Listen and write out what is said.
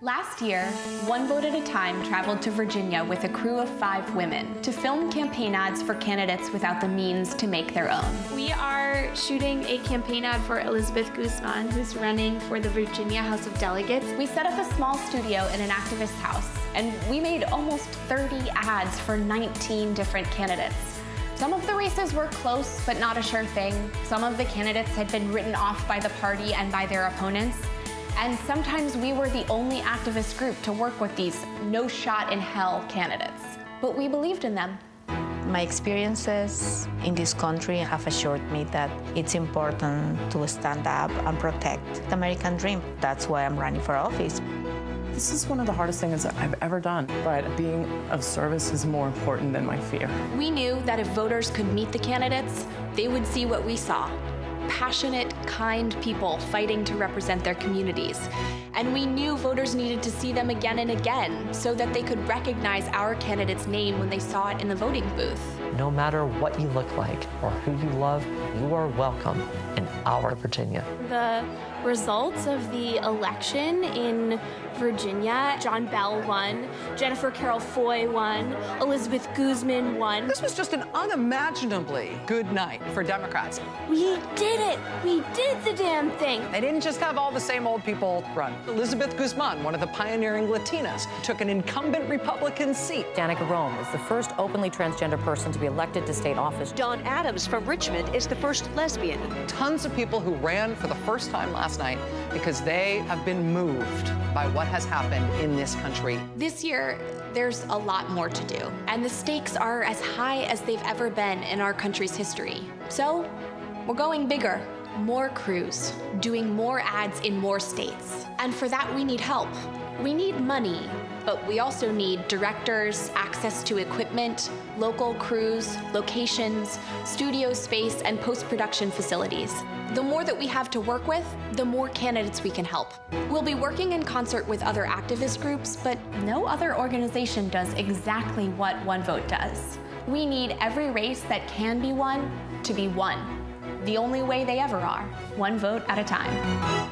Last year, One Vote at a Time traveled to Virginia with a crew of 5 women to film campaign ads for candidates without the means to make their own. We are shooting a campaign ad for Elizabeth Guzman, who's running for the Virginia House of Delegates. We set up a small studio in an activist's house, and we made almost 30 ads for 19 different candidates. Some of the races were close, but not a sure thing. Some of the candidates had been written off by the party and by their opponents. And sometimes we were the only activist group to work with these no-shot-in-hell candidates. But we believed in them. My experiences in this country have assured me that it's important to stand up and protect the American dream. That's why I'm running for office. This is one of the hardest things I've ever done, but being of service is more important than my fear. We knew that if voters could meet the candidates, they would see what we saw. Passionate, kind people fighting to represent their communities. And we knew voters needed to see them again and again so that they could recognize our candidate's name when they saw it in the voting booth. No matter what you look like or who you love, you are welcome in our Virginia. The results of the election in Virginia, John Bell won, Jennifer Carroll Foy won, Elizabeth Guzman won. This was just an unimaginably good night for Democrats. We did it! We did the damn thing! They didn't just have all the same old people run. Elizabeth Guzman, one of the pioneering Latinas, took an incumbent Republican seat. Danica Rome is the first openly transgender person to be elected to state office. Dawn Adams from Richmond is the first lesbian. Tons of people who ran for the first time last night because they have been moved by what has happened in this country. This year, there's a lot more to do, and the stakes are as high as they've ever been in our country's history. So, we're going bigger. More crews, doing more ads in more states. And for that, we need help. We need money, but we also need directors, access to equipment, local crews, locations, studio space, and post-production facilities. The more that we have to work with, the more candidates we can help. We'll be working in concert with other activist groups, but no other organization does exactly what One Vote does. We need every race that can be won to be won. The only way they ever are, one vote at a time.